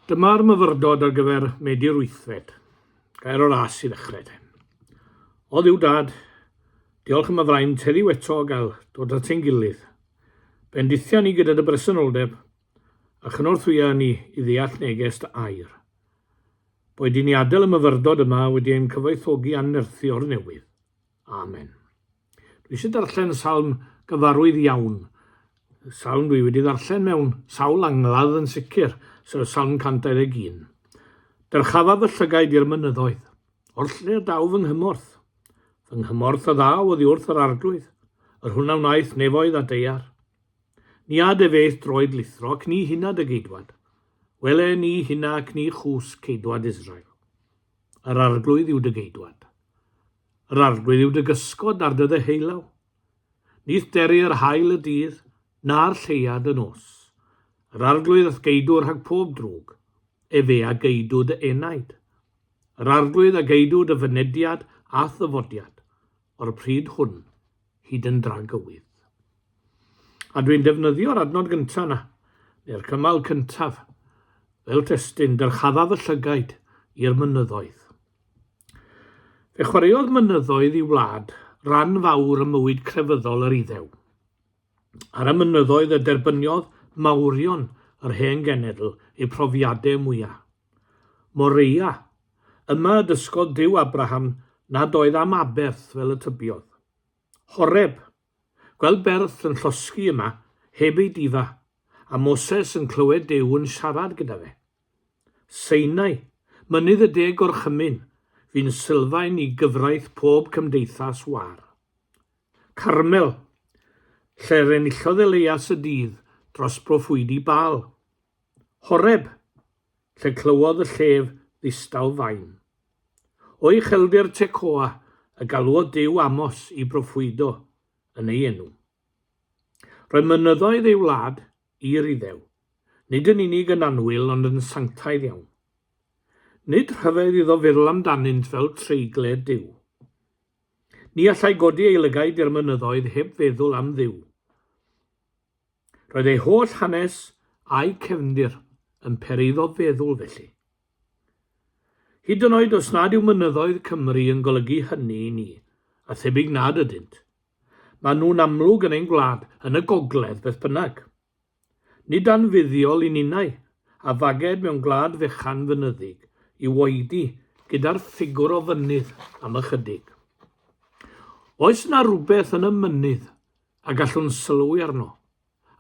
Dyma'r myfyrdod ar gyfer Medi'r Wythfed. Gair o'r as i ddechrau te. O ddiw dad, diolch am y fraint heddiw eto o gael dod at ein gilydd. Bendithia ni gyda dy bresenoldeb a chynorthwya ni i ddeall neges dy air. Boed i ni adael y myfyrdod yma wedi ein cyfoethogi anerthu o'r newydd. Amen. Dwi eisiau darllen salm gyfarwydd iawn. Salm dwi wedi darllen mewn sawl angladd yn sicr, sef salm 121. Dyrchafaf y llygaid i'r mynyddoedd, o'r lle daw fy nghymorth. Fy nghymorth a ddaw oddi wrth yr arglwydd, yr hwnna wnaeth nefoedd a deiar. Ni a defeith droed lithro, ac ni hynna dy geidwad. Wele ni hynna ac ni chws ceidwad Israel. Yr arglwydd yw dy geidwad. Yr arglwydd yw dy gysgod ar dy ddeheulaw. Nith deri'r hael y dydd, na'r lleiad y nos. Yr arglwydd ath geidwr rhag pob drwg, fe a geidwd y enaid. Yr arglwydd a geidwd y fynediad a thyfodiad, o'r pryd hwn, hyd yn dragywydd. A dwi'n defnyddio'r adnod gyntaf na, neu'r cymal cyntaf, fel testyn dyrchafaf y llygaid i'r mynyddoedd. Fe chwaraeodd mynyddoedd i wlad ran fawr y mywyd crefyddol yr Iddew. Ar y mynyddoedd y derbyniodd mawrion yr hen genedl eu profiadau mwyaf. Moreia, yma dysgodd Duw Abraham nad oedd am aberth fel y tybiodd. Horeb, gweld berth yn llosgi yma heb ei difa, a Moses yn clywed Duw yn siarad gyda fe. Seinau, mynydd y 10 gorchymyn, fi'n sylfaen i gyfraith pob cymdeithas war. Carmel, lle renillodd Elias y dydd dros broffwydi Baal. Horeb, lle clywodd y llef ddistaw fain. O'i cheldir Tecoa, y galwodd Duw Amos i broffwydo yn ei enw. Roedd mynyddoedd ei wlad i'r Iddew, nid yn unig yn anwyl ond yn sanctaidd iawn. Nid rhyfedd iddo feddwl amdanynt fel treigled Duw. Ni allai godi ei lygaid i'r mynyddoedd heb feddwl am Dduw. Roedd ei holl hanes a'i cefndir yn periddo feddwl felly. Hyd yn oed os nad yw mynyddoedd Cymru yn golygu hynny i ni, a thebyg nad ydynt. Maen nhw'n amlwg yn ein gwlad yn y gogledd beth bynnag. Nid anfuddiol i ninnau a faged mewn gwlad fechan fynyddig i woedi gyda'r ffigwr o fynydd am ychydig. Oes yna rhywbeth yn y mynydd a gallwn sylwi arno,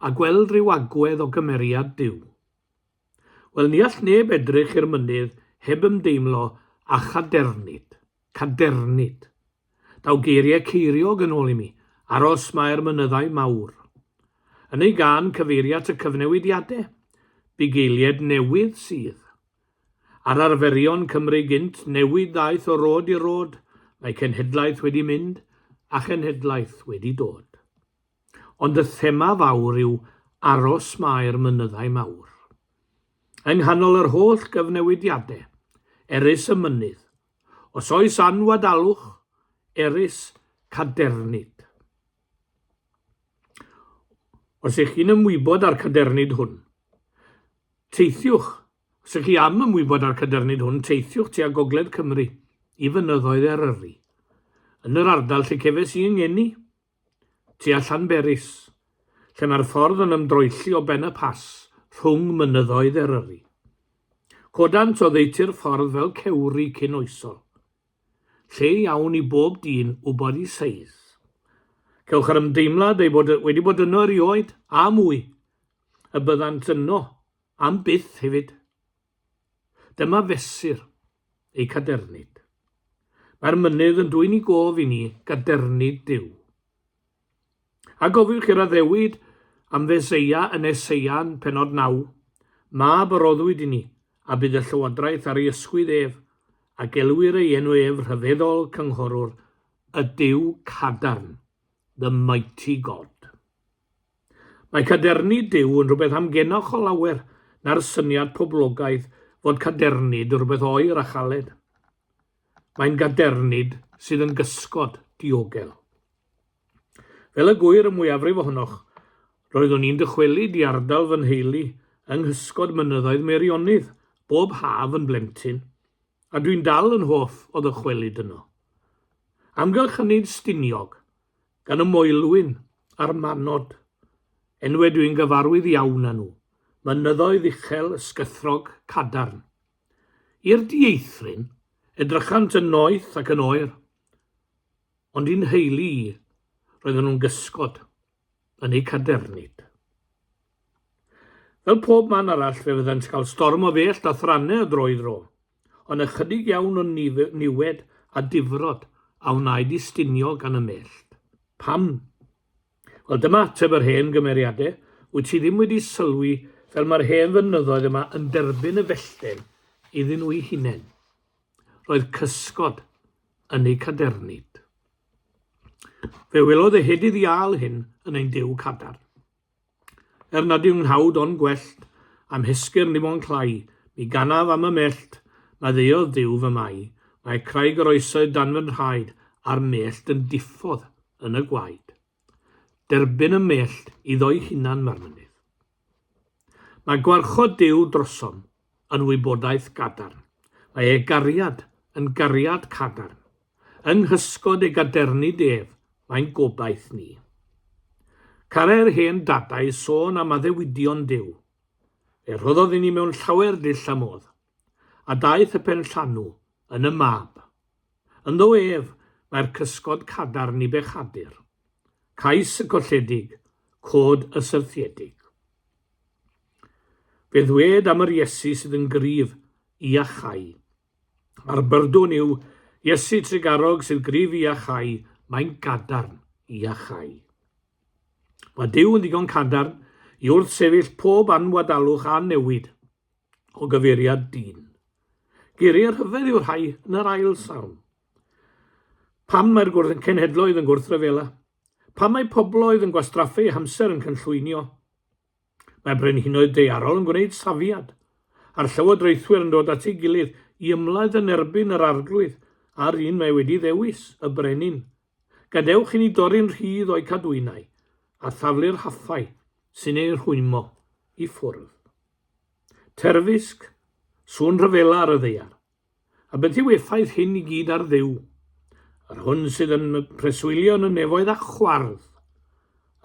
a gweld rhyw agwedd o gymeriad Duw. Wel, ni all neb edrych i'r mynydd heb ymdeimlo a cadernid. Daw geiriau ceiriog yn ôl i mi, aros mae'r mynyddau mawr. Yn ei gan cyfeiriad y cyfnewidiadau, bugeiliad newydd sydd. Ar arferion Cymru gynt newid ddaeth o rod i rod, mae cenhedlaeth wedi mynd a chenhedlaeth wedi dod. Ond y thema fawr yw aros mae'r mynyddau mawr. Yng nghanol yr holl gyfnewidiadau, erys y mynydd, os oes anwadalwch, erys cadernid. Os ych chi'n ymwybod ar cadernid hwn, teithiwch, os ych chi am ymwybod ar cadernid hwn, teithiwch tua gogledd Cymru i fynyddoedd Eryri. Yn yr ardal lle cefes i yngeni, tua Llanberis, lle mae'r ffordd yn ymdroelli o ben y pas rhwng mynyddoedd Eryri. Codant o ddeutu'r ffordd fel cewri cyn-oesol. Lle iawn i bob dyn wybod i seiz. Cewch ar ymdeimlad ei bod wedi bod yno erioed a mwy, y byddant yno am byth hefyd. Dyma fesur ei cadernid. Mae'r mynydd yn dwyn i gof i ni gadernid Duw. A gofiwch i'r addewid am Feseia yn Eseian penod 9, mab yr oddwyd i ni, a bydd y llywodraeth ar ei ysgwydd ef, a gelwir ei enw ef rhyfeddol cynghorwr, y Duw cadarn, the mighty God. Mae cadernid Duw yn rhywbeth amgenoch o lawer na'r syniad poblogaidd fod cadernid yn rhywbeth oer a chaled. Mae'n gadernid sydd yn gysgod diogel. Fel y gwir y mwyafrif ohonoch, roeddwn i'n dychwelyd i ardal fy nheulu yng nghysgod mynyddoedd Meirionnydd bob haf yn blentyn, a dwi'n dal yn hoff o ddychwelyd yno. Amgylchynnydd Stiniog, gan y moelwyn a'r manod, enwau dwi'n gyfarwydd iawn â nhw, mynyddoedd uchel ysgythrog cadarn. I'r dieithrin, edrychant yn noeth ac yn oer, ond i'n heili i, roedden nhw'n gysgod yn eu cadernid. Fel pob man arall fe fyddant cael storm o fellt a thrannau o dro i dro, ond ychydig iawn o niwed a difrod a wnaed i stinio gan y mellt. Pam? Wel, dyma ateb yr hen gymeriadau, wyt ti ddim wedi sylwi fel mae'r hen fynyddoedd yma yn derbyn y fellten iddyn nhw eu hunain. Roedd cysgod yn eu cadernid. Fe welodd y hedydd ial hyn yn ein diw cadarn. Nad yw'n hawdd o'n gwellt, am hysgyr ni mo'n clai, mi ganaf am y mellt, mae ddeodd Duw fy mai, mae craig yr oesoedd dan fy nrhaed, a'r mellt yn diffodd yn y gwaed. Derbyn y mellt iddo'i hunan marmynydd. Mae gwarchod Duw drosom yn wybodaeth gadarn. Mae ei gariad yn gariad cadarn. Yng nghysgod ei gadernid ef, mae'n gobaith ni. Care'r hen dadau sôn am addewidion Duw. Fe rhoddodd i ni mewn llawer dill am oedd, a daeth y pen llanw yn y mab. Ynddo ef mae'r cysgod cadarn i bechadur. Cais y colledig, cod y syrthiedig. Fe ddwed am yr Iesu sydd yn gryf i a chai. A'r byrdwn yw Iesu trigarog sydd gryf i a chai, mae'n gadarn i a chai. Mae Duw yn ddigon cadarn i wrth sefyll pob anwadalwch a newid o gyfeiriad dyn. Geiriau rhyfedd yw'r rhai yn yr ail sawn. Pam mae'r cenhedloedd yn gwrthryfela? Pam mae pobloedd yn gwastraffu hamser yn cynllwynio? Mae brenhinoedd daearol yn gwneud safiad, a'r llywodraethwyr yn dod at ei gilydd i ymladd yn erbyn yr arglwydd a'r un mae wedi ddewis, y brenin. Gadewch i ni dorri'n rhydd o'i cadwynau, a thaflu'r haffau sy'n ei rhwymo i ffwrdd. Terfysg, sŵn rhyfela ar y ddeiar, a beth yw effaith hyn i gyd ar Dduw? Yr hwn sydd yn preswylio yn y nefoedd a chwardd,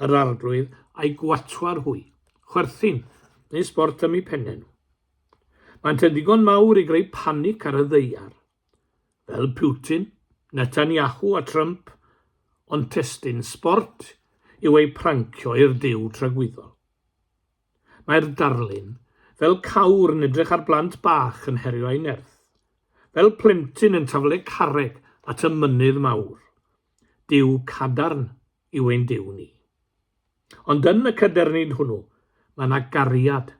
yr arglwydd a'i gwatwa'r hwy, chwerthin neu sbort am eu pennau nhw. Mae'n digon mawr i greu panic ar y ddeiar, fel Putin, Netanyahu a Trump, ond testyn sbort yw ei prancio i'r Duw tragwyddol. Mae'r darlun fel cawr yn edrych ar blant bach yn herio ei nerth, fel plentyn yn taflu carreg at y mynydd mawr. Duw cadarn yw ein Duw ni. Ond yn y cadernid hwnnw, mae yna gariad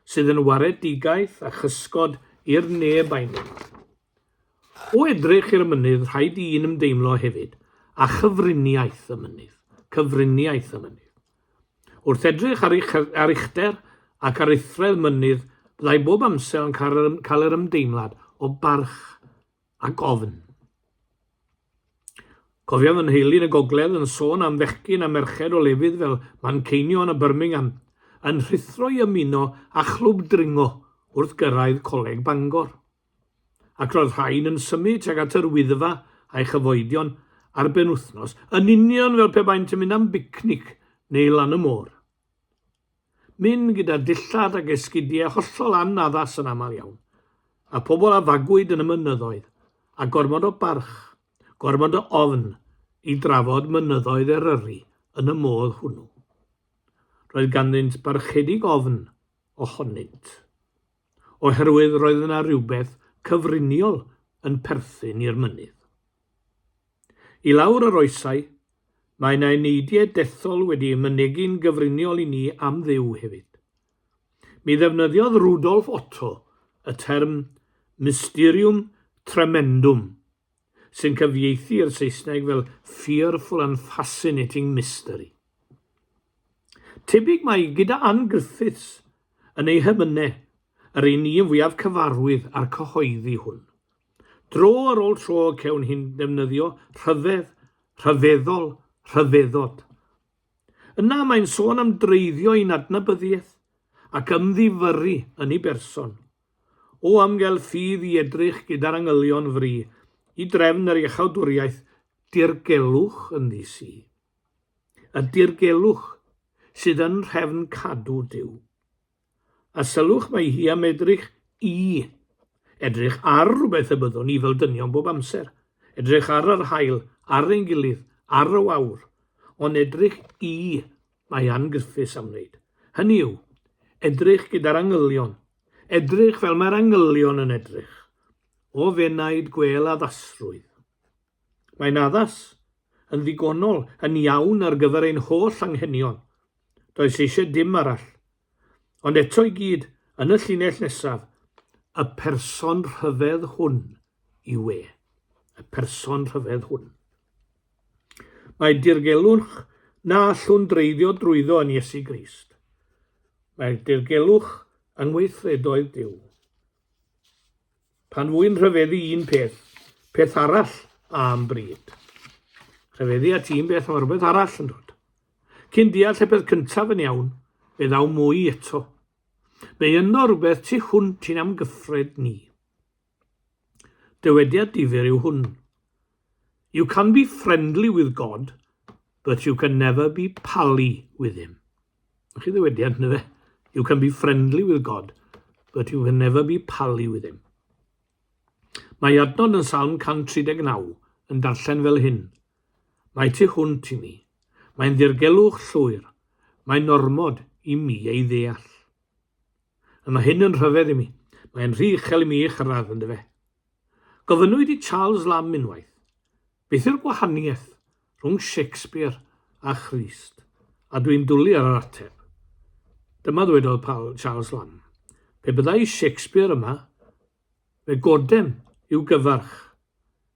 sydd yn waredigaeth a chysgod i'r neb ein. O edrych i'r mynydd, rhaid i un ymdeimlo hefyd a chyfriniaeth y mynydd. Cyfriniaeth y mynydd. Wrth edrych ar uchder ac ar eithred mynydd, byddai bob amser yn cael yr ymdeimlad o barch ac ofn. Cofiaf yn heili yn y gogledd yn sôn am fechgyn a merched o lefydd fel Manceinion a Birmingham yn rhithro i ymuno a chlwb dringo wrth gyrraedd coleg Bangor. Ac roedd rhain yn symud ag at yr wyddfa a'i chyfoedion ar benwythnos, yn union fel pe baent yn mynd am bicnic neu lan y môr. Mynd gyda dillad ac esgidiau hollol anaddas yn aml iawn, a pobl a fagwyd yn y mynyddoedd, a gormod o barch, gormod o ofn i drafod mynyddoedd Eryri yn y modd hwnnw. Roedd ganddynt barchedig ofn ohonynt, oherwydd roedd yna rhywbeth cyfriniol yn perthyn i'r mynydd. I lawr yr oesau, mae yna neidiau dethol wedi mynegu'n gyfriniol i ni am Dduw hefyd. Mi ddefnyddiodd Rudolf Otto y term mysterium tremendum, sy'n cyfieithu i'r Saesneg fel fearful and fascinating mystery. Tebyg mae gyda Ann Griffiths yn ei hymynau yr un ni yn fwyaf cyfarwydd a'r cyhoeddi hwn. Dro ar ôl tro cewn hi'n defnyddio rhyfeddod. Yna mae'n sôn am dreiddio i'n adnabyddiaeth ac ymddifyru yn ei berson. O amgael ffydd i edrych gyda'r angylion fri, i drefn yr iechawdwriaeth, dirgelwch yn ddisi. Y dirgelwch sydd yn rhefn cadw Duw. A sylwch mae hi am edrych ar rhywbeth y byddwn ni fel dynion bob amser. Edrych ar yr haul, ar ein gilydd, ar y wawr, ond edrych mae anghyffus am wneud. Hynny yw, edrych gyda'r angylion, edrych fel mae'r angylion yn edrych, o fenaid gwel addasrwydd. Mae'n addas yn ddigonol, yn iawn ar gyfer ein holl anghenion. Does eisiau dim arall. Ond eto i gyd, yn y llinell nesaf, y person rhyfedd hwn yw e. Y person rhyfedd hwn. Mae dirgelwch na allwn dreiddio drwyddo yn Iesu Grist. Mae dirgelwch yng ngweithredoedd Duw. Pan fwy'n rhyfeddu un peth arall am bryd. Rhyfeddu at un beth, mae rhywbeth arall yn dod. Cyn deall y peth cyntaf yn iawn, fe ddaw mwy eto. Mae yno rhywbeth tu hwnt i'n amgyffred ni. Dywediad difyr yw hwn. You can be friendly with God, but you can never be pally with him. Ych chi ddywediad na fe? You can be friendly with God, but you can never be pally with him. Mae adnod yn Salm 139 yn darllen fel hyn. Mae tu hwnt i mi. Mae'n ddirgelwch llwyr. Mae'n normod i mi ei ddeall. A mae hyn yn rhyfedd i mi. Mae'n rhy uchel i mi eich radd yn dy fe. Gofynnwyd i Charles Lamb unwaith. Beth yw'r gwahaniaeth rhwng Shakespeare a Christ? A dwi'n dwlu ar yr ateb. Dyma ddwedodd Charles Lamb. Pe byddai Shakespeare yma, fe godem yw gyfarch.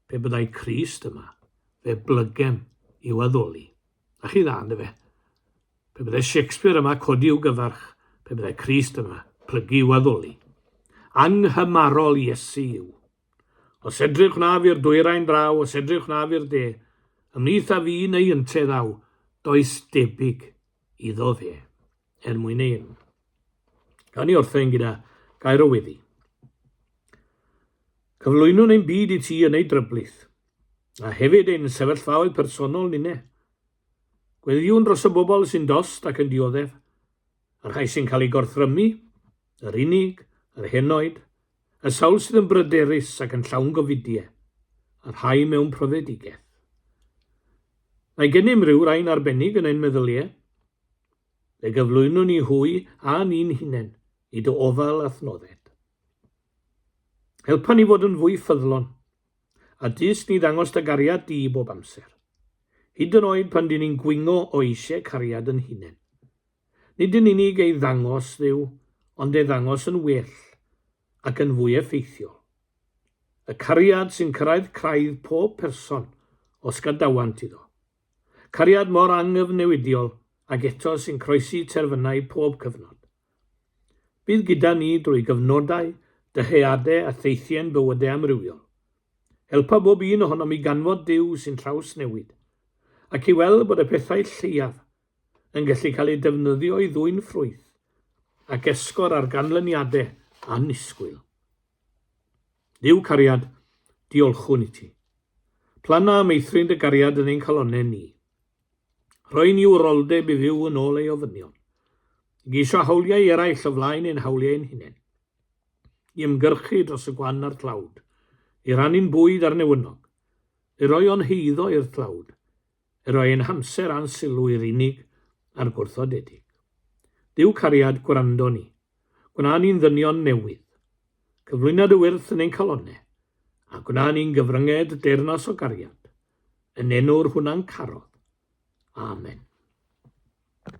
Pe byddai Christ yma, fe blygem yw addoli. A chi dda, ynddo fe? Pe byddai Shakespeare yma, codi yw gyfarch. Pe byddai Christ yma, plygu yw addoli. Anghymarol Iesu yw. Os edrych na fi'r dwyrain draw, os edrych na fi'r de, ymlith a fi neu yntau ddaw, does debyg iddo fe, mwyn ein. Gan i orffen gyda gair o weddi. Cyflwynwn ein byd i ti yn ei dryblyth, a hefyd ein sefyllfaoedd personol ninne. Gweddiwn dros y bobl sy'n dost ac yn dioddef, a'r rhai sy'n cael ei gorthrymu, yr unig, yr henoed, y sawl sydd yn bryderus ac yn llawn gofidiau, a'r rhai mewn profedigaeth. Mae gennym rhyw rhain arbennig yn ein meddyliau, fe gyflwynwn ni hwy a ni'n hunain i dy ofal athnodded. Helpa ni fod yn fwy ffyddlon, a dys ni ddangos dy gariad di bob amser. Hyd yn oed pan dyn ni'n gwingo o eisiau cariad yn hunain. Nid yn unig ei ddangos ddiw, ond ei ddangos yn well ac yn fwy effeithiol. Y cariad sy'n cyrraedd craidd pob person os gadawant iddo. Cariad mor angyfnewidiol ac eto sy'n croesi terfynau pob cyfnod. Bydd gyda ni drwy gyfnodau, dyheadau a theithien bywydau amrywiol. Helpa bob un ohonom i ganfod Duw sy'n traws newid, ac i weld bod y pethau lleiaf yn gallu cael ei defnyddio i ddwy'n ffrwyth ac esgor ar ganlyniadau anisgwyl. Duw cariad, diolchwn i ti. Plana meithrin dy gariad yn ein calonau ni. Rhoi ni wroldeb i fyw yn ôl ei ofynion. Geisio hawliau eraill o flaen ein hawliau ein hunain. I ymgyrchu dros y gwan a'r tlawd. I rannu'n bwyd ar newynog. I roi o'n heiddo i'r tlawd. I roi ein hamser a'n sylw i'r unig a'r gwrthodedig. Duw cariad gwrando ni. Gwna ni'n ddynion newydd. Cyflwyniad y wyrth yn ein calonau, a gwna ni'n gyfrynged dernos o gariad, yn enw'r hwnna'n carodd. Amen.